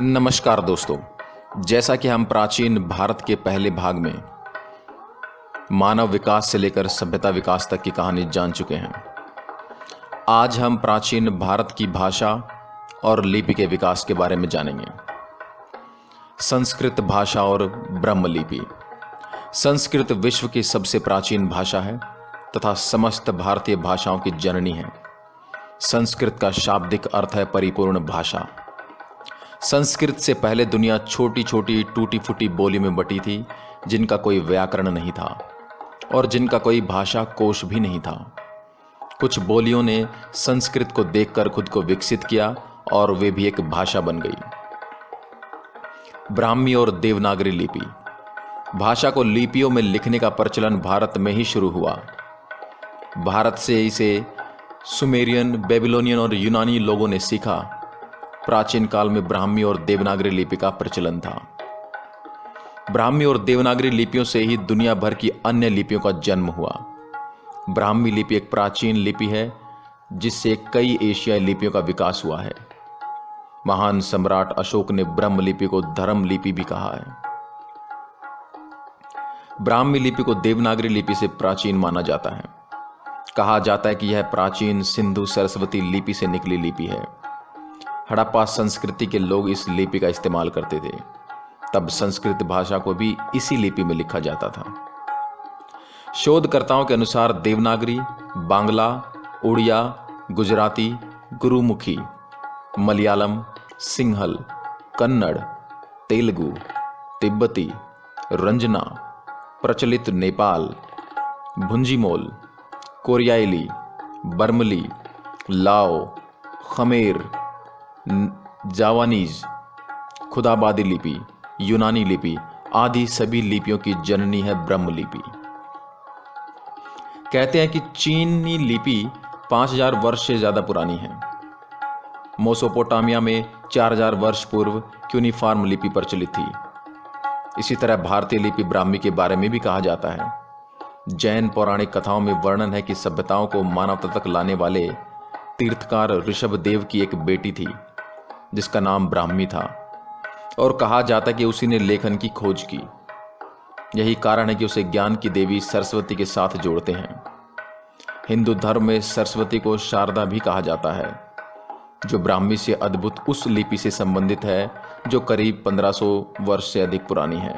नमस्कार दोस्तों। जैसा कि हम प्राचीन भारत के पहले भाग में मानव विकास से लेकर सभ्यता विकास तक की कहानी जान चुके हैं, आज हम प्राचीन भारत की भाषा और लिपि के विकास के बारे में जानेंगे। संस्कृत भाषा और ब्रह्म लिपि। संस्कृत विश्व की सबसे प्राचीन भाषा है तथा समस्त भारतीय भाषाओं की जननी है। संस्कृत का शाब्दिक अर्थ है परिपूर्ण भाषा। संस्कृत से पहले दुनिया छोटी छोटी टूटी फूटी बोली में बटी थी, जिनका कोई व्याकरण नहीं था और जिनका कोई भाषा कोश भी नहीं था। कुछ बोलियों ने संस्कृत को देखकर खुद को विकसित किया और वे भी एक भाषा बन गई। ब्राह्मी और देवनागरी लिपि। भाषा को लिपियों में लिखने का प्रचलन भारत में ही शुरू हुआ। भारत से इसे सुमेरियन, बेबीलोनियन और यूनानी लोगों ने सीखा। प्राचीन काल में ब्राह्मी और देवनागरी लिपि का प्रचलन था। ब्राह्मी और देवनागरी लिपियों से ही दुनिया भर की अन्य लिपियों का जन्म हुआ। ब्राह्मी लिपि एक प्राचीन लिपि है जिससे कई एशियाई लिपियों का विकास हुआ है। महान सम्राट अशोक ने ब्रह्म लिपि को धर्म लिपि भी कहा है। ब्राह्मी लिपि को देवनागरी लिपि से प्राचीन माना जाता है। कहा जाता है कि यह प्राचीन सिंधु सरस्वती लिपि से निकली लिपि है। हड़प्पा संस्कृति के लोग इस लिपि का इस्तेमाल करते थे। तब संस्कृत भाषा को भी इसी लिपि में लिखा जाता था। शोधकर्ताओं के अनुसार देवनागरी, बांग्ला, उड़िया, गुजराती, गुरुमुखी, मलयालम, सिंहल, कन्नड़, तेलुगु, तिब्बती, रंजना, प्रचलित नेपाल, भुंजीमोल, कोरियाली, बर्मली, लाओ, खमेर, जावानीज, खुदाबादी लिपि, यूनानी लिपि आदि सभी लिपियों की जननी है ब्रह्म लिपि। कहते हैं कि चीनी लिपि 5000 वर्ष से ज्यादा पुरानी है। मेसोपोटामिया में 4000 वर्ष पूर्व क्यूनिफॉर्म लिपि प्रचलित थी। इसी तरह भारतीय लिपि ब्राह्मी के बारे में भी कहा जाता है। जैन पौराणिक कथाओं में वर्णन है कि सभ्यताओं को मानवता तक लाने वाले तीर्थकार ऋषभदेव की एक बेटी थी जिसका नाम ब्राह्मी था और कहा जाता कि उसी ने लेखन की खोज की। यही कारण है कि उसे ज्ञान की देवी सरस्वती के साथ जोड़ते हैं। हिंदू धर्म में सरस्वती को शारदा भी कहा जाता है, जो ब्राह्मी से अद्भुत उस लिपि से संबंधित है जो करीब 1500 वर्ष से अधिक पुरानी है।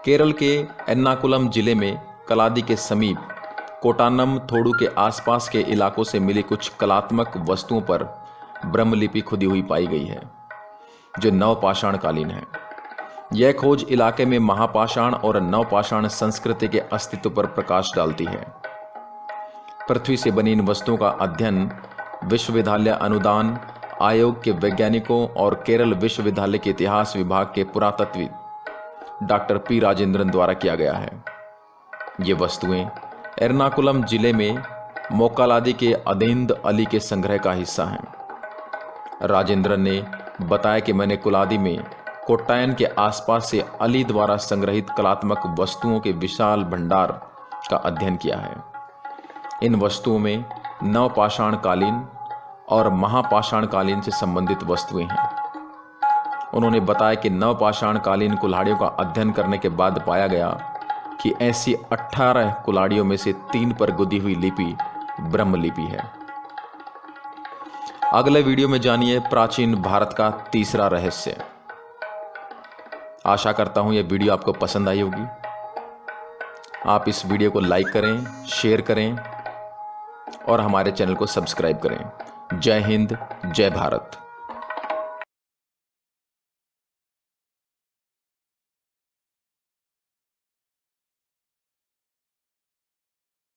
केरल के एर्नाकुलम जिले में कलादी के समीप कोटानम थोडू के आसपास के इलाकों से मिली कुछ कलात्मक वस्तुओं पर ब्रह्मलिपि खुदी हुई पाई गई है, जो नवपाषाण कालीन है। यह खोज इलाके में महापाषाण और नवपाषाण संस्कृति के अस्तित्व पर प्रकाश डालती है। पृथ्वी से बनी इन वस्तुओं का अध्ययन विश्वविद्यालय अनुदान आयोग के वैज्ञानिकों और केरल विश्वविद्यालय के इतिहास विभाग के पुरातत्वविद डॉक्टर पी राजेंद्रन द्वारा किया गया है। ये वस्तुएं एर्नाकुलम जिले में मोक्कालादी के अदेंद अली के संग्रह का हिस्सा हैं। राजेंद्रन ने बताया कि मैंने कुलादी में कोट्टायन के आसपास से अली द्वारा संग्रहित कलात्मक वस्तुओं के विशाल भंडार का अध्ययन किया है। इन वस्तुओं में नवपाषाण कालीन और महापाषाण कालीन से संबंधित वस्तुएं हैं। उन्होंने बताया कि नवपाषाण कालीन कुल्हाड़ियों का अध्ययन करने के बाद पाया गया कि ऐसी 18 कुल्हाड़ियों में से 3 पर गुदी हुई लिपि ब्रह्म लिपि है। अगले वीडियो में जानिए प्राचीन भारत का तीसरा रहस्य। आशा करता हूं यह वीडियो आपको पसंद आई होगी। आप इस वीडियो को लाइक करें, शेयर करें और हमारे चैनल को सब्सक्राइब करें। जय हिंद, जय भारत।